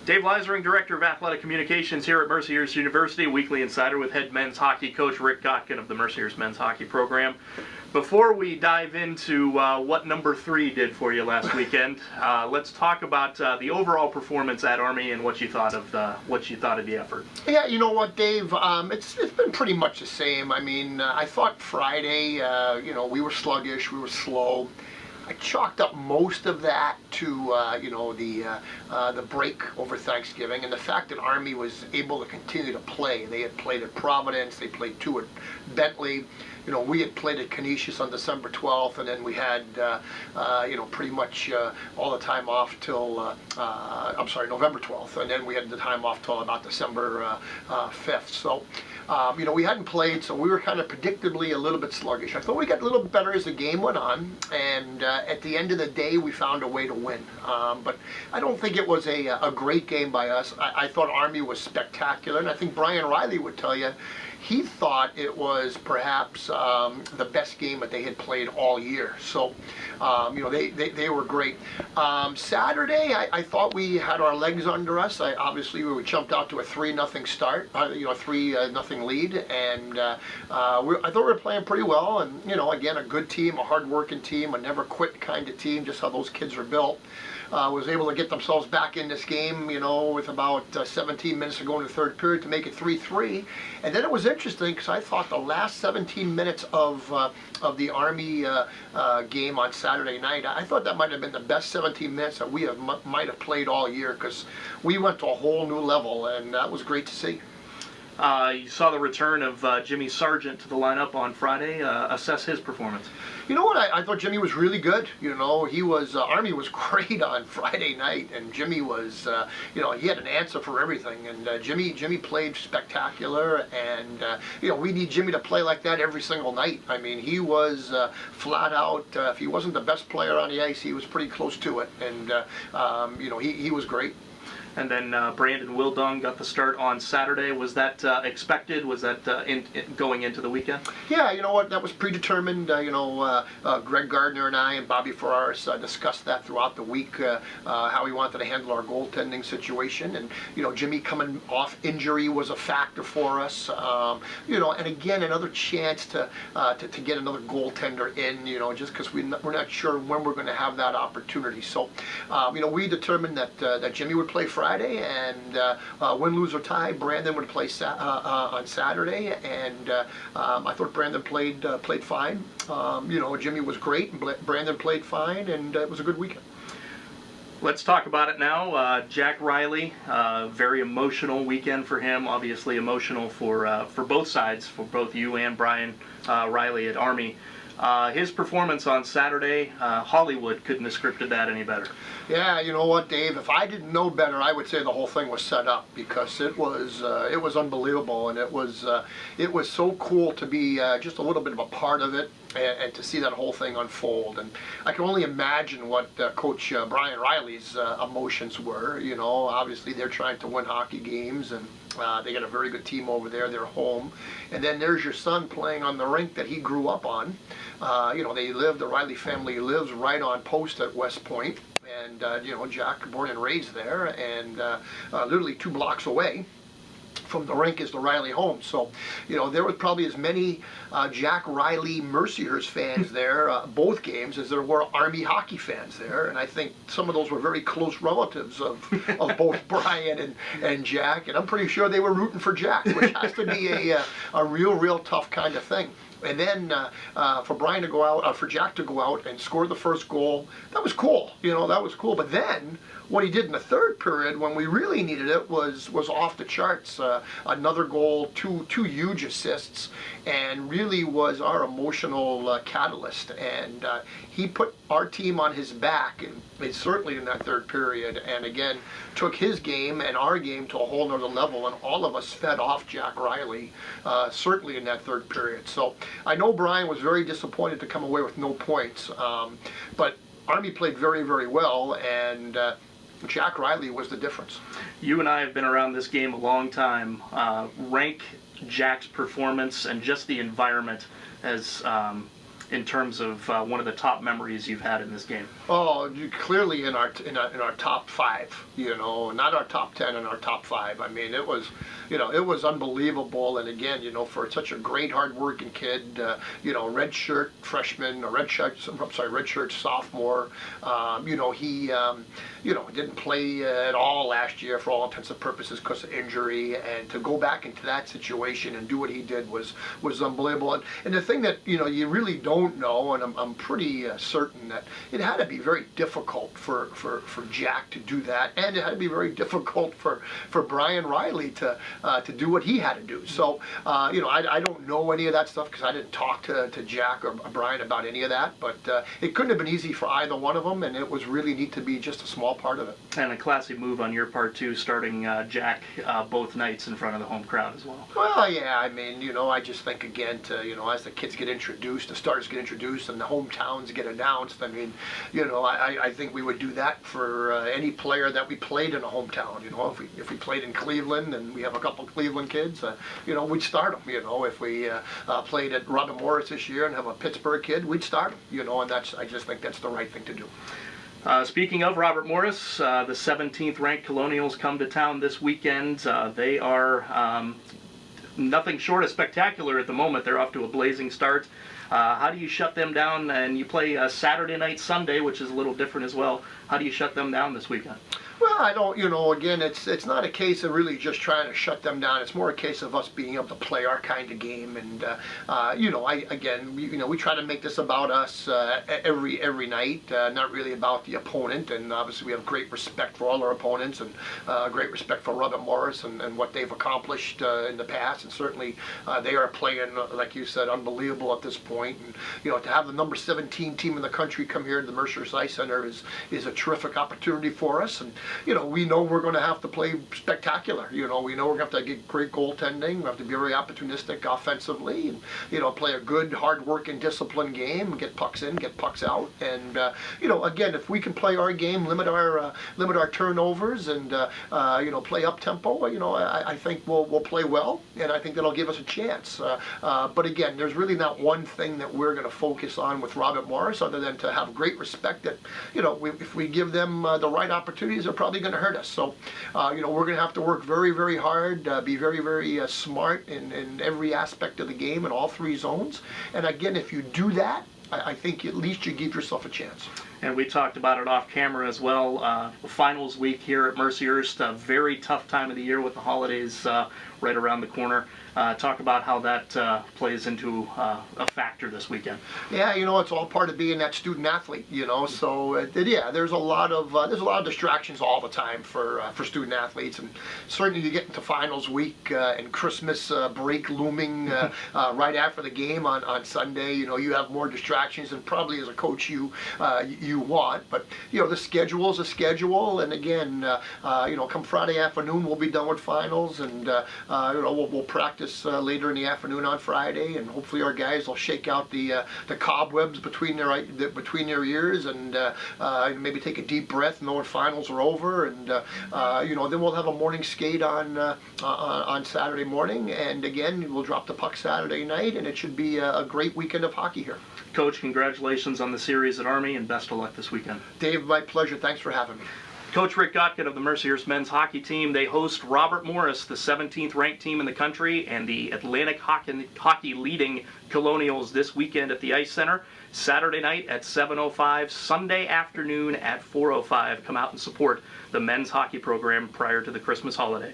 Dave Leisering, Director of Athletic Communications here at Mercyhurst University, Weekly Insider with head men's hockey coach Rick Gotkin of the Mercyhurst men's hockey program. Before we dive into what number 3 did for you last weekend, let's talk about the overall performance at Army and what you thought of the effort. Yeah, you know what, Dave? It's been pretty much the same. I mean, I thought Friday, we were sluggish, we were slow. I chalked up most of that to the break over Thanksgiving and the fact that Army was able to continue to play. They had played at Providence, they played 2 at Bentley. We had played at Canisius on December 12th, and then we had pretty much all the time off till November 12th, and then we had the time off till about December 5th. So. We hadn't played, so we were kind of predictably a little bit sluggish. I thought we got a little bit better as the game went on, and at the end of the day, we found a way to win. But I don't think it was a great game by us. I thought Army was spectacular, and I think Brian Riley would tell you he thought it was perhaps the best game that they had played all year. So, they were great. Saturday, I thought we had our legs under us. Obviously, we jumped out to a 3-0 start, 3-0 lead, and I thought we were playing pretty well. And again, a good team, a hard-working team, a never-quit kind of team, just how those kids are built. Was able to get themselves back in this game, with about 17 minutes to go in the third period to make it 3-3. And then it was interesting because I thought the last 17 minutes of the Army game on Saturday night, I thought that might have been the best 17 minutes that we might have played all year, because we went to a whole new level, and that was great to see. You saw the return of Jimmy Sargent to the lineup on Friday. Assess his performance. You know what? I thought Jimmy was really good. He was Army was great on Friday night, and Jimmy was, he had an answer for everything. And Jimmy played spectacular, and we need Jimmy to play like that every single night. I mean, he was flat out. If he wasn't the best player on the ice, he was pretty close to it, and he was great. And then Brandon Wildung got the start on Saturday. Was that expected? Was that going into the weekend? Yeah, you know what? That was predetermined. Greg Gardner and I and Bobby Ferraris discussed that throughout the week, how we wanted to handle our goaltending situation. And, Jimmy coming off injury was a factor for us. And again, another chance to get another goaltender in, just because we're not sure when we're going to have that opportunity. So, we determined that Jimmy would play Friday, and win, lose, or tie, Brandon would play on Saturday, and I thought Brandon played fine. Jimmy was great, and Brandon played fine, and it was a good weekend. Let's talk about it now. Jack Riley, very emotional weekend for him. Obviously emotional for both sides, for both you and Brian Riley at Army. His performance on Saturday, Hollywood couldn't have scripted that any better. Yeah, you know what, Dave? If I didn't know better, I would say the whole thing was set up, because it was unbelievable, and it was so cool to be just a little bit of a part of it, and to see that whole thing unfold. And I can only imagine what Coach Brian Riley's emotions were. Obviously they're trying to win hockey games, and they got a very good team over there. They're home, and then there's your son playing on the rink that he grew up on. The Riley family lives right on post at West Point, and Jack born and raised there, and literally 2 blocks away from the rink is the Riley home. So, there was probably as many Jack Riley Mercyhurst fans there, both games, as there were Army hockey fans there. And I think some of those were very close relatives of both Brian and Jack. And I'm pretty sure they were rooting for Jack, which has to be a real tough kind of thing. And then for Jack to go out and score the first goal, that was cool. That was cool. But then what he did in the third period, when we really needed it, was off the charts. Another goal, two huge assists, and really was our emotional catalyst. And he put our team on his back, and certainly in that third period, and again took his game and our game to a whole nother level, and all of us fed off Jack Riley, certainly in that third period. So I know Brian was very disappointed to come away with no points, but Army played very, very well, and Jack Riley was the difference. You and I have been around this game a long time. Rank Jack's performance and just the environment as in terms of one of the top memories you've had in this game? Oh, clearly in our top five, not our top 10, in our top five. I mean, it was unbelievable. And again, for such a great, hard-working kid, red shirt freshman, red shirt sophomore. He didn't play at all last year for all intents and purposes because of injury, and to go back into that situation and do what he did was unbelievable. And the thing that you really don't know, and I'm pretty certain that it had to be very difficult for Jack to do that, and it had to be very difficult for Brian Riley to do what he had to do. So I don't know any of that stuff because I didn't talk to Jack or Brian about any of that, but it couldn't have been easy for either one of them, and it was really neat to be just a small part of it. And a classy move on your part too, starting Jack both nights in front of the home crowd as well. Well, yeah, I mean, I just think again as the kids get introduced, the starters get introduced, and the hometowns get announced. I mean, I think we would do that for any player that we played in a hometown. If we played in Cleveland and we have a couple of Cleveland kids, we'd start them. If we played at Robert Morris this year and have a Pittsburgh kid, we'd start them. And I just think that's the right thing to do. Speaking of Robert Morris, the 17th ranked Colonials come to town this weekend. They are nothing short of spectacular at the moment. They're off to a blazing start. How do you shut them down? And you play Saturday night, Sunday, which is a little different as well. How do you shut them down this weekend? Well, I don't, again, it's not a case of really just trying to shut them down. It's more a case of us being able to play our kind of game. And, we try to make this about us every night, not really about the opponent. And obviously we have great respect for all our opponents and great respect for Robert Morris and what they've accomplished in the past. And certainly they are playing, like you said, unbelievable at this point. And, to have the number 17 team in the country come here to the Mercyhurst Ice Center is a terrific opportunity for us. And, we know we're going to have to play spectacular. We know we're going to have to get great goaltending. We have to be very opportunistic offensively and, play a good, hard-working, disciplined game, get pucks in, get pucks out. And, again, if we can play our game, limit our turnovers and, play up-tempo, I think we'll play well, and I think that'll give us a chance. But again, there's really not one thing that we're going to focus on with Robert Morris other than to have great respect that, if we give them the right opportunities, they're probably going to hurt us. So, we're going to have to work very, very hard, be very, very smart in every aspect of the game in all three zones. And again, if you do that, I think at least you give yourself a chance. And we talked about it off camera as well. Finals week here at Mercyhurst, a very tough time of the year with the holidays right around the corner. Talk about how that plays into a factor this weekend. Yeah, it's all part of being that student athlete. So there's a lot of distractions all the time for student athletes, and certainly you get into finals week and Christmas break looming right after the game on Sunday. You have more distractions than probably as a coach you want. But the schedule is a schedule, and again, come Friday afternoon we'll be done with finals, and we'll practice later in the afternoon on Friday, and hopefully our guys will shake out the cobwebs between their ears and maybe take a deep breath, knowing finals are over, and then we'll have a morning skate on Saturday morning, and again we'll drop the puck Saturday night, and it should be a great weekend of hockey here. Coach, congratulations on the series at Army, and best of luck this weekend. Dave, my pleasure. Thanks for having me. Coach Rick Gotkin of the Mercyhurst men's hockey team. They host Robert Morris, the 17th ranked team in the country, and the Atlantic hockey leading Colonials this weekend at the Ice Center. Saturday night at 7:05, Sunday afternoon at 4:05. Come out and support the men's hockey program prior to the Christmas holiday.